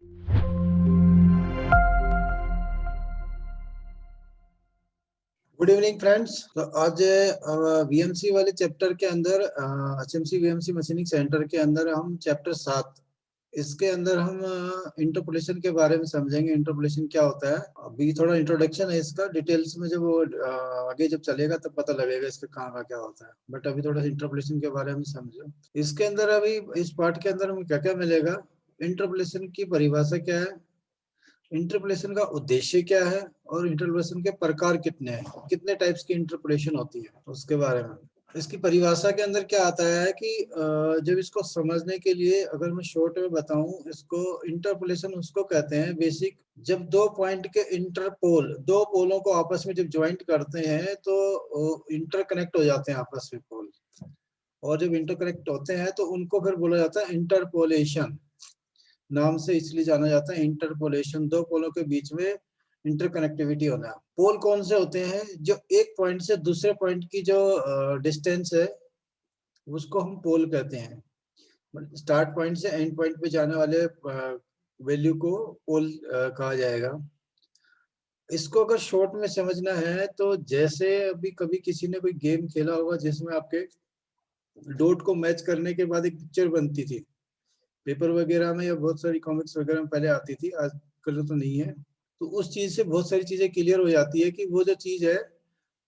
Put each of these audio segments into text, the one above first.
Good evening friends. तो आज VMC वाले चैप्टर के अंदर एचएमसी वीएमसी मशीनिंग सेंटर के अंदर हम चैप्टर 7 इसके अंदर हम इंटरपोलेशन के बारे में समझेंगे। इंटरपोलेशन क्या होता है, अभी थोड़ा इंट्रोडक्शन है इसका। डिटेल्स में जब वो आगे जब चलेगा तब पता लगेगा इसका कहाँ का क्या होता है, बट अभी थोड़ा इंटरपोलेशन के बारे में समझो। इसके अंदर अभी इस पार्ट के अंदर हमें क्या क्या मिलेगा, इंटरपोलेशन की परिभाषा क्या है, इंटरपोलेशन का उद्देश्य क्या है, और इंटरपोलेशन के प्रकार कितने हैं, कितने टाइप्स की इंटरपोलेशन होती है उसके बारे में। इसकी परिभाषा के अंदर क्या आता है कि जब इसको समझने के लिए अगर मैं शॉर्ट में बताऊं, इसको इंटरपोलेशन उसको कहते हैं बेसिक, जब दो पॉइंट के इंटरपोल, दो पोलों को आपस में जब ज्वाइंट करते हैं तो इंटरकनेक्ट हो जाते हैं आपस में पोल, और जब इंटरकनेक्ट होते हैं तो उनको फिर बोला जाता है इंटरपोलेशन नाम से, इसलिए जाना जाता है इंटरपोलेशन। दो पोलों के बीच में इंटरकनेक्टिविटी होना। पोल कौन से होते हैं, जो एक पॉइंट से दूसरे पॉइंट की जो डिस्टेंस है उसको हम पोल कहते हैं। स्टार्ट पॉइंट से एंड पॉइंट पे जाने वाले वैल्यू को पोल कहा जाएगा। इसको अगर शॉर्ट में समझना है तो जैसे अभी कभी किसी ने कोई गेम खेला होगा जिसमें आपके डॉट को मैच करने के बाद एक पिक्चर बनती थी, पेपर वगैरह में या बहुत सारी कॉमिक्स वगैरह में पहले आती थी, आजकल तो नहीं है। तो उस चीज से बहुत सारी चीजें क्लियर हो जाती है कि वो जो चीज है,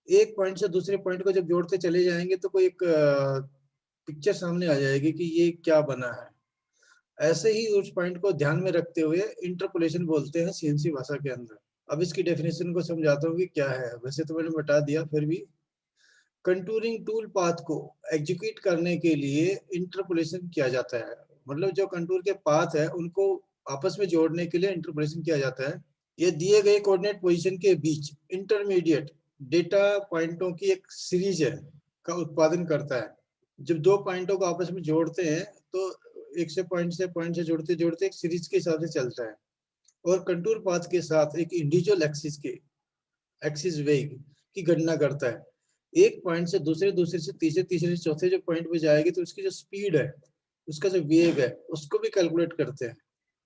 एक पॉइंट से दूसरे पॉइंट को जब जोड़ते चले जाएंगे तो कोई एक पिक्चर सामने आ जाएगी कि ये क्या बना है। ऐसे ही उस पॉइंट को ध्यान में रखते हुए इंटरपोलेशन बोलते हैं सीएनसी भाषा के अंदर। अब इसकी डेफिनेशन को समझाता हूँ कि क्या है, वैसे तो मैंने बता दिया, फिर भी कंटूरिंग टूल पाथ को एग्जीक्यूट करने के लिए इंटरपोलेशन किया जाता है। मतलब जो कंटूर के पाथ है उनको आपस में जोड़ने के लिए इंटरपोलेशन किया जाता है। ये दिए गए कोऑर्डिनेट पोजीशन के बीच इंटरमीडिएट डेटा पॉइंटों की एक सीरीज है का उत्पादन करता है। जब दो पॉइंटों को आपस में जोड़ते हैं तो एक से पॉइंट से जोड़ते जोड़ते एक सीरीज के हिसाब से चलता है, और कंटूर पाथ के साथ एक इंडिविजुअल एक्सिस वेग की गणना करता है। एक पॉइंट से दूसरे, दूसरे से तीसरे, तीसरे से चौथे जो पॉइंट पे जाएगी तो उसकी जो स्पीड है, उसका जो वेग है, उसको भी कैलकुलेट करते हैं।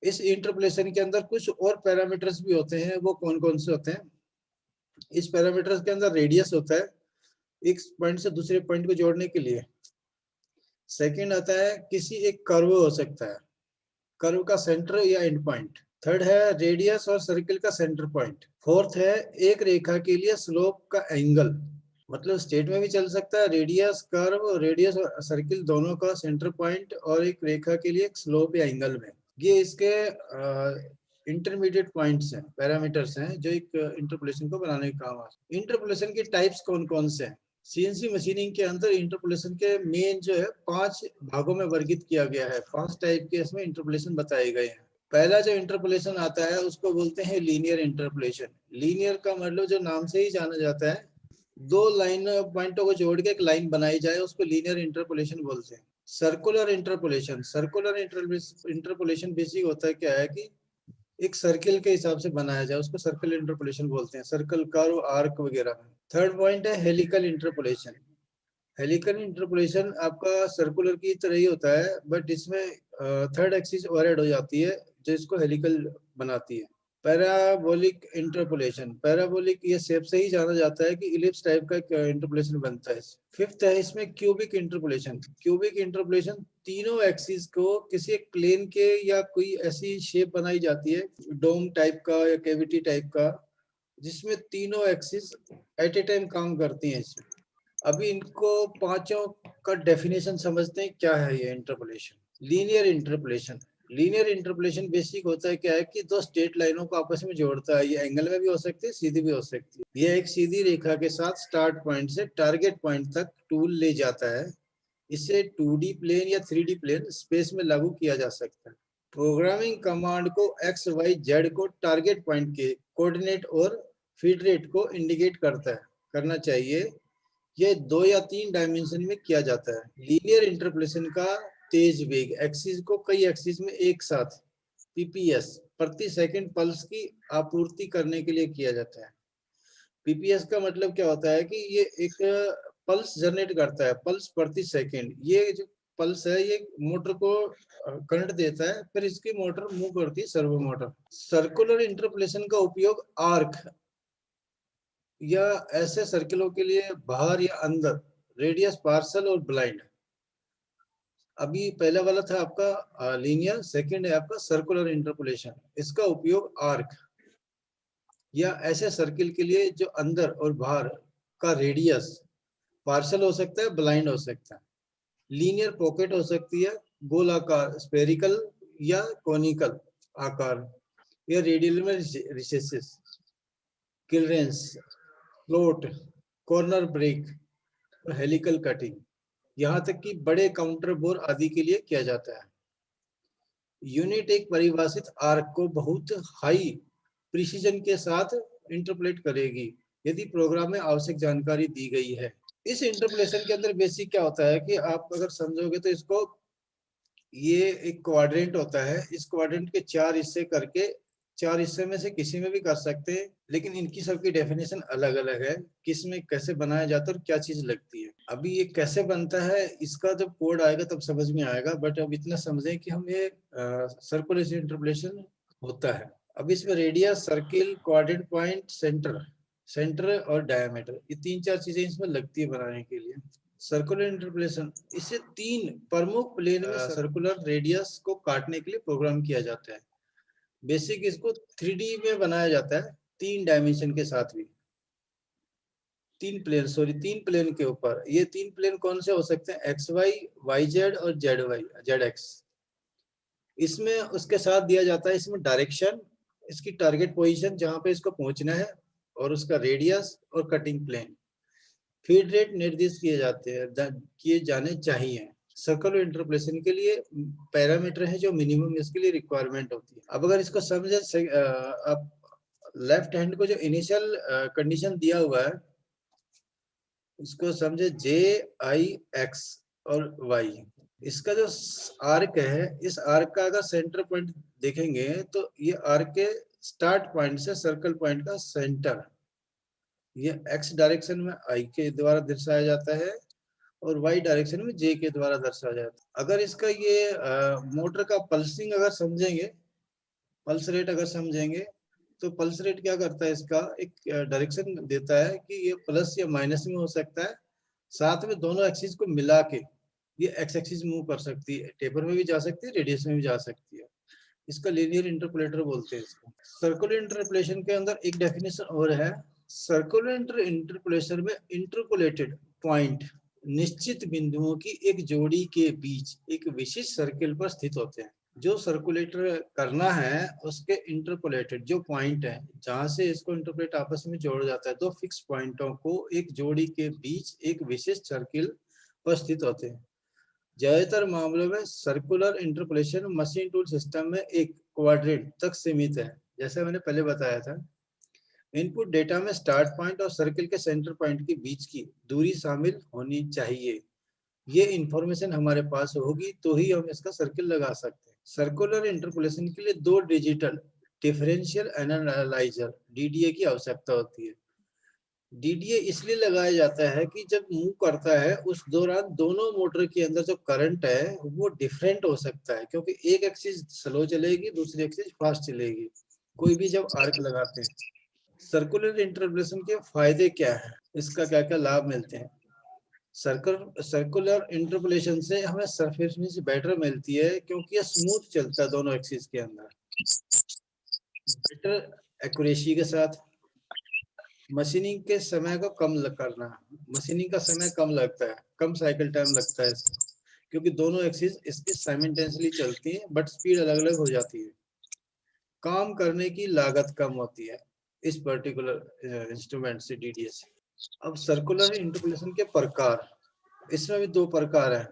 इस इंटरपोलेशन के अंदर कुछ और पैरामीटर्स भी होते हैं। वो कौन कौन से होते हैं, इस पैरामीटर्स के अंदर रेडियस होता है एक पॉइंट से दूसरे पॉइंट को जोड़ने के लिए। सेकंड आता है किसी एक कर्व हो सकता है, कर्व का सेंटर या एंड पॉइंट। थर्ड है रेडियस और सर्किल का सेंटर पॉइंट। फोर्थ है एक रेखा के लिए स्लोप का एंगल, मतलब स्टेट में भी चल सकता है, रेडियस कर्व, रेडियस और सर्किल दोनों का सेंटर पॉइंट, और एक रेखा के लिए एक स्लोप या एंगल में। ये इसके इंटरमीडिएट पॉइंट्स हैं, पैरामीटर्स हैं जो एक इंटरपोलेशन को बनाने का काम है। इंटरपोलेशन के टाइप्स कौन कौन से हैं, सीएनसी मशीनिंग के अंदर इंटरपोलेशन के मेन जो है 5 भागों में वर्गीकृत किया गया है। 5 टाइप के इसमें इंटरपोलेशन बताए गए हैं। पहला जो इंटरपोलेशन आता है उसको बोलते हैं लीनियर इंटरपोलेशन। लीनियर का मतलब जो नाम से ही जाना जाता है, दो लाइन पॉइंटों को जोड़ के एक लाइन बनाई जाए, उसको लीनियर इंटरपोलेशन बोलते हैं। Circular interpolation, circular interpolation basic होता है क्या है कि एक सर्किल के हिसाब से बनाया जाए, उसको सर्कल इंटरपोलेशन बोलते हैं, सर्कल, कर्व, आर्क वगैरह में। थर्ड पॉइंट है हेलिकल इंटरपोलेशन। हेलिकल इंटरपोलेशन आपका सर्कुलर की तरह ही होता है, बट इसमें थर्ड एक्सिस ओवरहेड हो जाती है जो इसको हेलिकल बनाती है। पैराबोलिक इंटरपोलेशन, पैराबोलिक ये शेप से ही जाना जाता है कि इलिप्स टाइप का इंटरपोलेशन बनता है। फिफ्थ है इसमें क्यूबिक इंटरपोलेशन। क्यूबिक इंटरपोलेशन तीनों एक्सिस को किसी एक प्लेन के या कोई ऐसी शेप बनाई जाती है, डोम टाइप का या कैविटी टाइप का, जिसमें तीनों एक्सिस एट ए टाइम काम करती हैं इसमें। अभी इनको पांचों का डेफिनेशन समझते हैं क्या है ये interpolation. Linear interpolation, linear interpolation basic होता है क्या है कि दो स्ट्रेट लाइनों को आपस में जोड़ता है। ये एंगल में भी हो सकती है, सीधी भी हो सकती है। ये एक सीधी रेखा के साथ स्टार्ट पॉइंट से टारगेट पॉइंट तक टूल ले जाता है। इसे 2D प्लेन या 3D प्लेन स्पेस में लागू किया जा सकता है। प्रोग्रामिंग कमांड को एक्स वाई जेड को टारगेट पॉइंट के कोऑर्डिनेट और फीड रेट को इंडिकेट करना चाहिए। ये 2 या 3 डायमेंशन में किया जाता है। लीनियर इंटरपोलेशन का तेज वेग, एक्सिस को कई एक्सिस में एक साथ पीपीएस प्रति सेकंड पल्स की आपूर्ति करने के लिए किया जाता है। पीपीएस का मतलब क्या होता है कि ये एक पल्स जनरेट करता है, पल्स प्रति सेकंड। ये जो पल्स है ये मोटर को करंट देता है, फिर इसकी मोटर मूव करती है सर्वो मोटर। सर्कुलर इंटरपोलेशन का उपयोग आर्क या ऐसे सर्किलों के लिए बाहर या अंदर, रेडियस, पार्सल और ब्लाइंड। अभी पहला वाला था आपका लीनियर, सेकंड है आपका सर्कुलर इंटरपोलेशन। इसका उपयोग आर्क या ऐसे सर्किल के लिए जो अंदर और बाहर का रेडियस, पार्सल हो सकता है, ब्लाइंड हो सकता है। लीनियर पॉकेट हो सकती है, गोलाकार, स्फेरिकल या कोनिकल आकार, या रेडियल में recesses, clearance, float, corner break, helical cutting, यहाँ तक कि बड़े काउंटर बोर आदि के लिए किया जाता है। यूनिट एक परिभाषित आर्क को बहुत हाई प्रिसीजन के साथ इंटरपोलेट करेगी यदि प्रोग्राम में आवश्यक जानकारी दी गई है। इस इंटरपोलेशन के अंदर बेसिक क्या होता है कि आप अगर समझोगे तो इसको, ये एक क्वाड्रेंट होता है, इस क्वाड्रेंट के 4 हिस्से करके 4 हिस्से में से किसी में भी कर सकते हैं, लेकिन इनकी सबकी डेफिनेशन अलग अलग है, किस में कैसे बनाया जाता है और क्या चीज लगती है। अभी ये कैसे बनता है इसका जब कोड आएगा तब समझ में आएगा, बट अब इतना समझें कि हम ये सर्कुलेशन इंटरपोलेशन होता है। अब इसमें radius, circle, quadrant point, centre और डायमीटर, ये 3-4 चीजें इसमें लगती है बनाने के लिए। सर्कुलर इंटरपोलेशन, इसे 3 प्रमुख प्लेन में सर्कुलर रेडियस को काटने के लिए प्रोग्राम किया जाता है। बेसिक इसको 3D में बनाया जाता है, 3 डायमेंशन के साथ भी, 3 प्लेन के ऊपर। ये 3 प्लेन कौन से हो सकते हैं? XY, YZ और ZX। इसमें उसके साथ दिया जाता है इसमें डायरेक्शन, इसकी टारगेट पोजीशन जहां पे इसको पहुंचना है, और उसका रेडियस और कटिंग प्लेन। फीड रेट निर्दिष्ट किए जाने चाहिए। सर्कुलर इंटरपोलेशन के लिए पैरामीटर है जो मिनिमम इसके लिए रिक्वायरमेंट होती है। अब अगर इसको समझे, आप लेफ्ट हैंड को जो इनिशियल कंडीशन दिया हुआ है इसको समझे JIX और Y। इसका जो आर्क है, इस आर्क का अगर सेंटर पॉइंट देखेंगे तो ये आर्क के स्टार्ट पॉइंट से सर्कल पॉइंट का सेंटर, ये X डायरेक्शन में I के द्वारा दर्शाया जाता है और Y डायरेक्शन में J के द्वारा दर्शाया जाता है। अगर इसका ये मोटर का पल्सिंग अगर समझेंगे, पल्स रेट अगर समझेंगे, तो पल्स रेट क्या करता है, इसका एक डायरेक्शन देता है कि ये प्लस या माइनस में हो सकता है, साथ में दोनों एक्सिस को मिला के ये एक्स एक्सिस मूव कर सकती है, टेपर में भी जा सकती है, रेडियस में भी जा सकती है। इसका लीनियर इंटरपोलेटर बोलते हैं इसको। सर्कुलर इंटरपोलेशन के अंदर एक डेफिनेशन और है। सर्कुलर इंटरपोलेशन में इंटरपोलेटेड पॉइंट निश्चित बिंदुओं की एक जोड़ी के बीच एक विशिष्ट सर्किल पर स्थित होते हैं। जो सर्कुलेटर करना है उसके इंटरपोलेटेड जो पॉइंट है जहां से इसको इंटरपोलेट आपस में जोड़ा जाता है, दो फिक्स पॉइंटों को एक जोड़ी के बीच एक विशिष्ट सर्किल पर स्थित होते हैं। ज्यादातर मामलों में circular interpolation machine tool system में एक क्वाड्रेंट तक सीमित है। जैसे मैंने पहले बताया था, इनपुट डेटा में स्टार्ट पॉइंट और सर्किल के सेंटर पॉइंट के बीच की दूरी शामिल होनी चाहिए। ये इंफॉर्मेशन हमारे पास होगी तो ही हम इसका सर्किल लगा सकते हैं। सर्कुलर इंटरपोलेशन के लिए 2 डिजिटल डिफरेंशियल एनालाइजर DDA की आवश्यकता होती है। DDA इसलिए लगाया जाता है कि जब मूव करता है उस दौरान दोनों मोटर के अंदर जो करंट है वो डिफरेंट हो सकता है, क्योंकि एक एक्सिस स्लो चलेगी, दूसरी एक्सिस फास्ट चलेगी, कोई भी जब आर्क लगाते हैं। सर्कुलर इंटरपोलेशन के फायदे क्या है, इसका क्या क्या लाभ मिलते हैं? सर्कुलर इंटरपोलेशन से हमें सरफेस बेटर मिलती है क्योंकि ये स्मूथ चलता है दोनों एक्सिस के अंदर, बेटर एक्यूरेसी के साथ। मशीनिंग के समय को कम करना, मशीनिंग का समय कम लगता है, कम साइकिल टाइम लगता है इसका, क्योंकि दोनों एक्सिस इसके साइमल्टेनियसली चलती हैं बट स्पीड अलग अलग हो जाती है। काम करने की लागत कम होती है इस पर्टिकुलर इंस्ट्रूमेंट से, DDA से। अब सर्कुलर इंटरपोलेशन के प्रकार, इसमें भी 2 प्रकार हैं,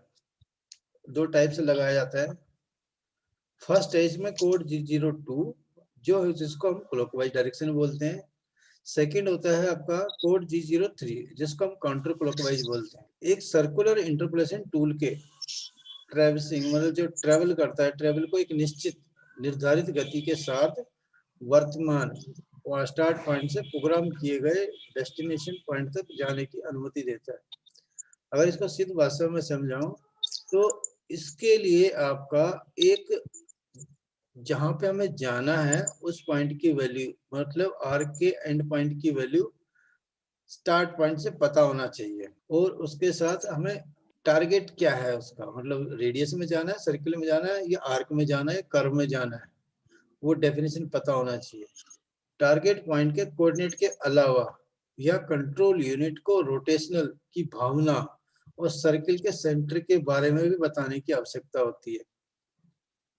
2 टाइप से लगाया जाता है। फर्स्ट है इसमें कोड G02 जो है जिसको हम क्लॉकवाइज डायरेक्शन बोलते हैं। सेकंड होता है आपका कोड G03 जिसको हम काउंटर क्लॉकवाइज बोलते हैं। एक सर्कुलर इंटरपोलेशन टूल के ट्रैवर्सिंग मतलब जो ट्रेवल करता है, ट्रेवल को एक निश्चित निर्धारित गति के साथ वर्तमान स्टार्ट पॉइंट से प्रोग्राम किए गए डेस्टिनेशन पॉइंट तक जाने की अनुमति देता है। अगर इसको सिद्ध भाषा में समझाऊं तो इसके लिए आपका एक जहां पे हमें जाना है उस पॉइंट की वैल्यू, मतलब आर्क के एंड पॉइंट की वैल्यू स्टार्ट पॉइंट से पता होना चाहिए, और उसके साथ हमें टारगेट क्या है उसका, मतलब रेडियस में जाना है, सर्किल में जाना है, या आर्क में जाना है, कर्व में जाना है, वो डेफिनेशन पता होना चाहिए। टारगेट पॉइंट के कोऑर्डिनेट के अलावा या कंट्रोल यूनिट को रोटेशनल की भावना और सर्किल के सेंटर के बारे में भी बताने की आवश्यकता होती है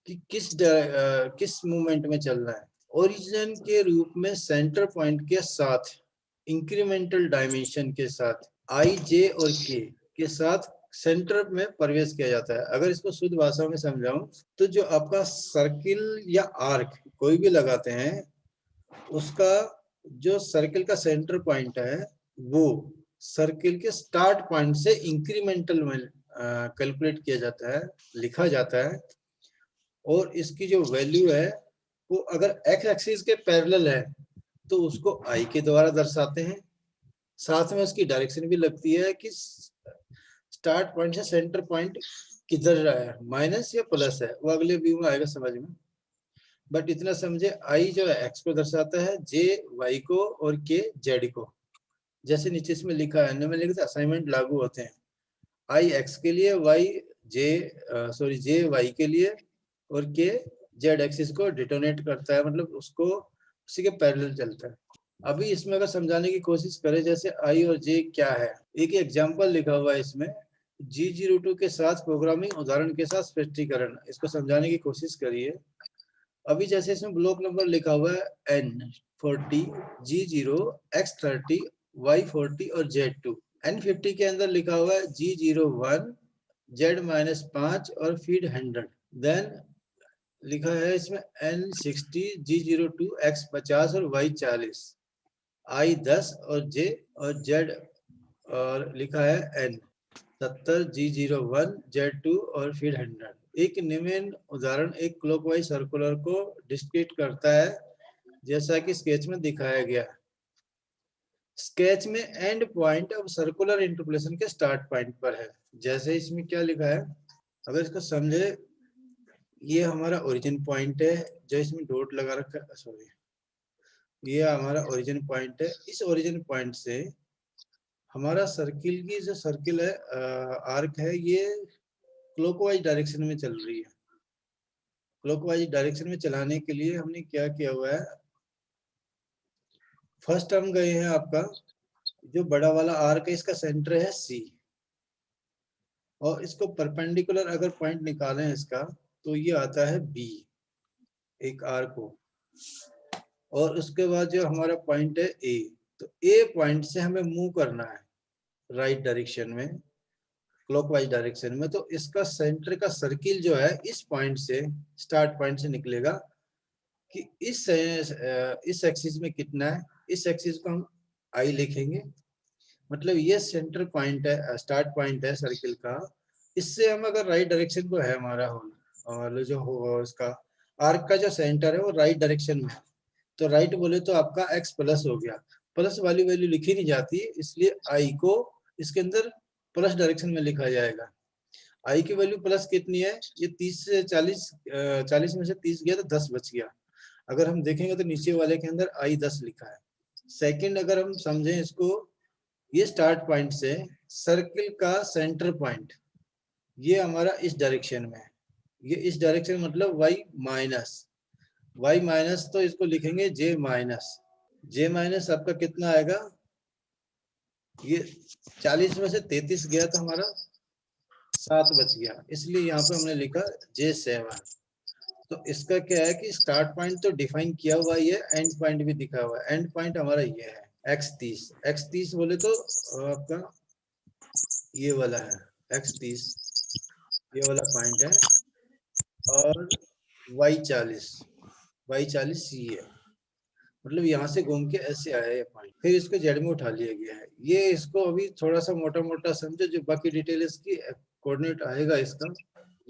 कि किस मूवमेंट में चल रहा है। ओरिजिन के रूप में सेंटर पॉइंट के साथ इंक्रीमेंटल डायमेंशन के साथ आई, जे और के साथ सेंटर में प्रवेश किया जाता है। अगर इसको शुद्ध भाषा में समझाऊं तो जो आपका सर्किल या आर्क कोई भी लगाते हैं, उसका जो सर्किल का सेंटर पॉइंट है वो सर्किल के स्टार्ट पॉइंट से इंक्रीमेंटल में कैलकुलेट किया जाता है, लिखा जाता है, और इसकी जो वैल्यू है वो अगर एक्स एक्सिस के पैरेलल है तो उसको आई के द्वारा दर्शाते हैं। साथ में उसकी डायरेक्शन भी लगती है कि स्टार्ट पॉइंट से सेंटर पॉइंट किधर रहा है, माइनस या प्लस है, वो अगले व्यू में आएगा समझ में। बट इतना समझे, आई जो है एक्स को दर्शाता है, जे वाई को और के जेड को। जैसे नीचे इसमें लिखा है, में लिखा असाइनमेंट लागू होते हैं, आई एक्स के लिए, वाई जे वाई के लिए, और के जेड एक्सिस को डिटोनेट करता है, मतलब उसको उसी के पैरेलल चलता है। अभी इसमें अगर समझाने की कोशिश करें, जैसे आई और जे क्या है, एक एग्जांपल लिखा हुआ है इसमें, G02 के साथ प्रोग्रामिंग उदाहरण के साथ स्पष्टीकरण, इसको समझाने की कोशिश करिए। अभी जैसे इसमें ब्लॉक नंबर लिखा हुआ है N40, G0, X30, Y40 और Z2। N50 के अंदर लिखा हुआ है G01, Z-5 और फीड 100। देन लिखा है इसमें N60, G02, X50 और Y40, I10 और J और Z, और लिखा है N70, G01, Z2 और फीड 100। एक निम्न उदाहरण एक क्लॉकवाइज सर्कुलर को डिस्क्रिप्ट करता है जैसा कि स्केच में दिखाया गया। स्केच में एंड पॉइंट अब सर्कुलर इंटरपोलेशन के स्टार्ट पॉइंट पर है। जैसे इसमें क्या लिखा है, अगर इसको समझे, ये हमारा ओरिजिन पॉइंट है जो इसमें डॉट लगा रखा है, सॉरी, ये हमारा ओरिजिन पॉइंट है। इस ओरिजिन पॉइंट से हमारा सर्किल की जो सर्किल है, आर्क है, ये क्लॉकवाइज डायरेक्शन में चल रही है। क्लॉकवाइज डायरेक्शन में चलाने के लिए हमने क्या किया हुआ है, फर्स्ट हम गए हैं, आपका जो बड़ा वाला आर्क है इसका सेंटर है सी, और इसको परपेंडिकुलर अगर पॉइंट निकालें इसका, तो ये आता है बी, एक आर्क को, और उसके बाद जो हमारा पॉइंट है ए, तो ए पॉइंट से हमें मूव करना है राइट डायरेक्शन में, क्लॉकवाइज डायरेक्शन में। तो इसका सेंटर का सर्किल जो है इस पॉइंट से, स्टार्ट पॉइंट से निकलेगा कि इस एक्सिस में कितना है। इस एक्सिस को हम आई लिखेंगे, मतलब ये सेंटर पॉइंट है, स्टार्ट पॉइंट है सर्किल का। इससे हम अगर राइट डायरेक्शन को है हमारा और जो हो इसका आर्क का जो सेंटर है वो राइट डायरेक्शन में, तो राइट बोले तो आपका एक्स प्लस हो गया। प्लस वाली वैल्यू लिखी नहीं जाती, इसलिए आई को इसके अंदर प्लस डायरेक्शन में लिखा जाएगा। आई की वैल्यू प्लस कितनी है, ये 30 से 40 में से 30 गया तो 10 बच गया। अगर हम देखेंगे तो नीचे वाले के अंदर आई 10 लिखा है। सेकंड अगर हम समझें इसको, ये स्टार्ट पॉइंट से सर्किल का सेंटर पॉइंट ये हमारा इस डायरेक्शन में है, ये इस डायरेक्शन मतलब वाई माइनस, तो इसको लिखेंगे जे माइनस आपका कितना आएगा, ये 40 में से 33 गया तो हमारा 7 बच गया, इसलिए यहाँ पे हमने लिखा J7। तो इसका क्या है कि स्टार्ट पॉइंट तो डिफाइन किया हुआ ही है, एंड पॉइंट भी दिखा हुआ है। एंड पॉइंट हमारा ये है X30 बोले तो आपका ये वाला है X30, ये वाला पॉइंट है, और Y40 ये है, मतलब यहाँ से घूम के ऐसे आया है पॉइंट, फिर इसको जेड में उठा लिया गया है। ये इसको अभी थोड़ा सा मोटा मोटा समझो, जो बाकी डिटेल इसकी कोऑर्डिनेट आएगा इसका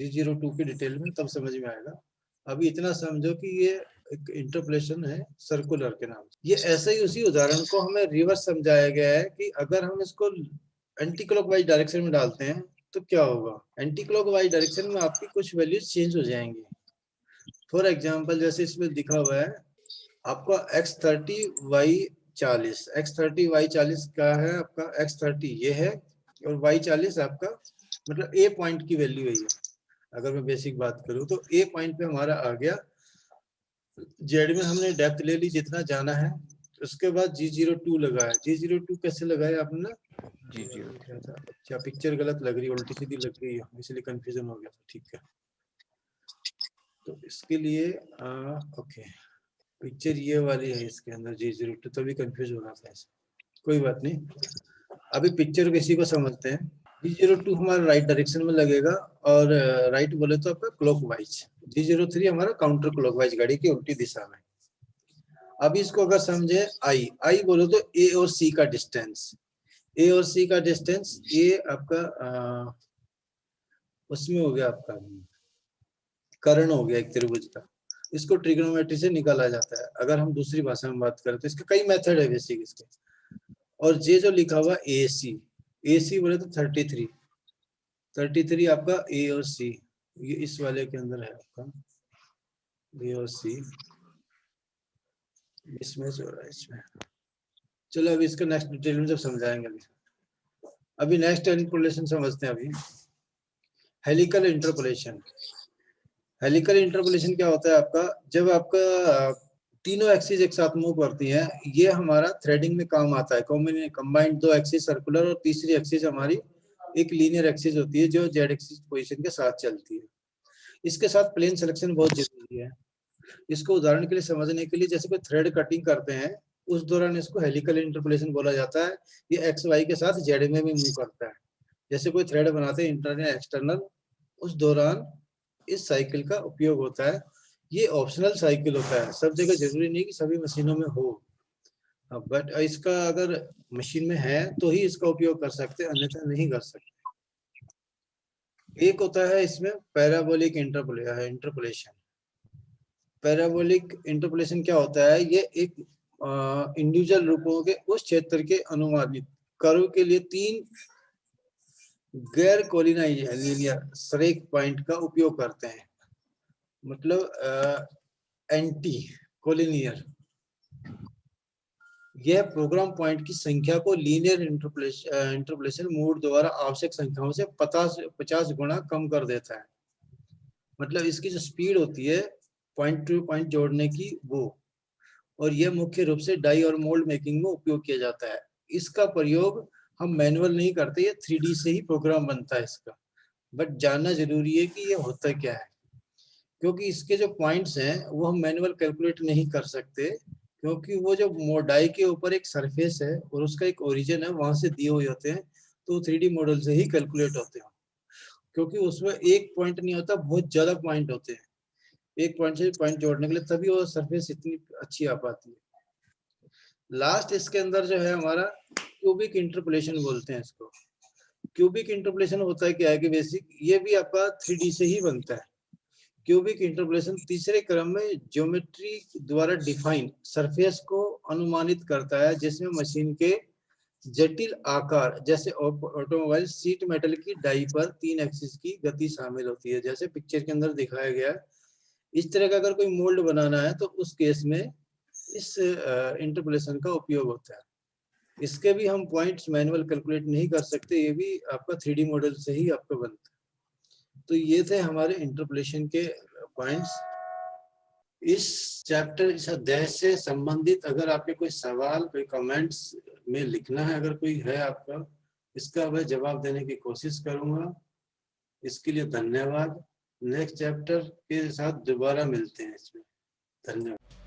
G02 की डिटेल में तब समझ में आएगा। अभी इतना समझो कि ये एक इंटरपोलेशन है सर्कुलर के नाम से। ये ऐसे ही उसी उदाहरण को हमें रिवर्स समझाया गया है कि अगर हम इसको एंटी क्लॉकवाइज डायरेक्शन में डालते हैं तो क्या होगा, एंटी क्लॉकवाइज डायरेक्शन में आपकी कुछ वैल्यूज चेंज हो जाएंगी। फॉर एग्जांपल जैसे इसमें दिखा हुआ है आपका x30y40, x30y40 क्या है आपका, x30 ये है और y40 आपका मतलब ए पॉइंट की वैल्यू है ये। अगर मैं बेसिक बात करूं तो ए पॉइंट पे हमारा आ गया, जेड में हमने डेप्थ ले ली जितना जाना है, उसके बाद G02 लगाया। G02 कैसे लगाया आपने, क्या था, क्या पिक्चर गलत लग रही है, उल्टी सीधी लग गई है इसलिए कंफ्यूजन हो गया था, ठीक है। तो इसके लिए ओके, पिक्चर ये वाली है इसके अंदर G02, तभी कंफ्यूज हो रहा था ऐसे, कोई बात नहीं। अभी पिक्चर किसी को समझते हैं। G02 हमारा राइट डायरेक्शन में लगेगा और राइट बोले तो आपका क्लॉकवाइज, G03 हमारा काउंटर क्लॉकवाइज, गाड़ी की उल्टी दिशा में। अब इसको अगर समझे आई बोलो तो ए और सी का डिस्टेंस, ए और सी का डिस्टेंस, ये आपका उसमें हो गया आपका कर्ण हो गया एक त्रिभुज का, इसको ट्रिग्नोमेट्री से निकाला जाता है। अगर हम दूसरी भाषा में बात करें तो इसके कई मेथड है बेसिक इसके। और ये जो लिखा हुआ ए सी बोले तो 33 आपका ए और सी, ये इस वाले के अंदर है आपका ए और सी, इसमें जो है इसमें। चलो अभी इसका नेक्स्ट डिटेल में जब समझाएंगे। अभी नेक्स्ट इंटरपोलेशन समझते हैं। अभी हेलिकल इंटरपोलेशन। हेलिकल इंटरपोलेशन क्या होता है आपका, जब आपका तीनों एक्सिस एक साथ मूव करती हैं, ये हमारा थ्रेडिंग में काम आता है। कंबाइंड दो एक्सिस सर्कुलर और तीसरी एक्सिस हमारी एक लीनियर एक्सिस होती है जो जेड एक्सिस पोजीशन के साथ चलती है। इसके साथ प्लेन सिलेक्शन बहुत जरूरी है। इसको उदाहरण के लिए समझने के लिए, जैसे कोई थ्रेड कटिंग करते हैं उस दौरान इसको हेलिकल इंटरपोलेशन बोला जाता है। ये एक्स वाई के साथ जेड में भी मूव करता है। जैसे कोई थ्रेड बनाते हैं इंटरनल एक्सटर्नल, उस दौरान इस साइकिल का उपयोग होता है। ये ऑप्शनल साइकिल होता है, सब जगह जरूरी नहीं कि सभी मशीनों में हो, बट इसका अगर मशीन में है तो ही इसका उपयोग कर सकते हैं, अन्यथा नहीं कर सकते। एक होता है इसमें पैराबोलिक इंटरपोलेशन। पैराबोलिक इंटरपोलेशन क्या होता है, ये एक इंडिविजुअल रूपों के उस क्षेत्र के अनुमानित कर्व के लिए तीन गैर कोलिनाइज लीनियर सरेख पॉइंट का उपयोग करते हैं। मतलब एंटी कोलिनियर, यह प्रोग्राम पॉइंट की संख्या को लीनियर इंटरपोलेशन मोड द्वारा आवश्यक संख्याओं से 50 गुना कम कर देता है। मतलब इसकी जो स्पीड होती है पॉइंट टू पॉइंट जोड़ने की वो, और यह मुख्य रूप से डाई और मोल्ड मेकिंग में उपयोग किया जाता है। इसका प्रयोग हम मैनुअल नहीं करते, ये 3D से ही प्रोग्राम बनता है इसका। बट जानना जरूरी है कि ये होता क्या है, क्योंकि इसके जो पॉइंट्स हैं वो हम मैनुअल कैलकुलेट नहीं कर सकते, क्योंकि वो जो मोडाई के ऊपर एक सरफेस है और उसका एक ओरिजिन है, वहां से दिए हुए होते हैं, तो 3D मॉडल से ही कैलकुलेट होते हैं। क्योंकि उसमें एक पॉइंट नहीं होता, बहुत ज्यादा पॉइंट होते हैं एक पॉइंट से पॉइंट जोड़ने के लिए, तभी वो सरफेस इतनी अच्छी आ पाती है। लास्ट इसके अंदर जो है हमारा क्यूबिक इंटरपोलेशन बोलते हैं इसको। क्यूबिक इंटरपोलेशन होता है क्या है कि बेसिक ये भी आपका 3D से ही बनता है। क्यूबिक इंटरपोलेशन तीसरे क्रम में ज्योमेट्री द्वारा डिफाइन सरफेस को अनुमानित करता है, जिसमें मशीन के जटिल आकार जैसे ऑटोमोबाइल सीट मेटल की डाई पर 3 एक्सिस की गति शामिल होती है, जैसे पिक्चर के अंदर दिखाया गया है। इस तरह का अगर कोई मोल्ड बनाना है तो उस केस में इस इंटरपोलेशन का उपयोग होता है। इसके भी हम पॉइंट्स मैनुअल कैलकुलेट नहीं कर सकते, ये भी आपका 3D मॉडल से ही आपका बनता है। तो ये थे हमारे इंटरपोलेशन के पॉइंट्स। इस चैप्टर, इस अध्याय से संबंधित अगर आपके कोई सवाल, कोई कमेंट्स में लिखना है, अगर कोई है आपका, इसका मैं जवाब देने की कोशिश करूंगा। इसके लिए धन्यवाद। नेक्स्ट चैप्टर के साथ दोबारा मिलते हैं इसमें। धन्यवाद।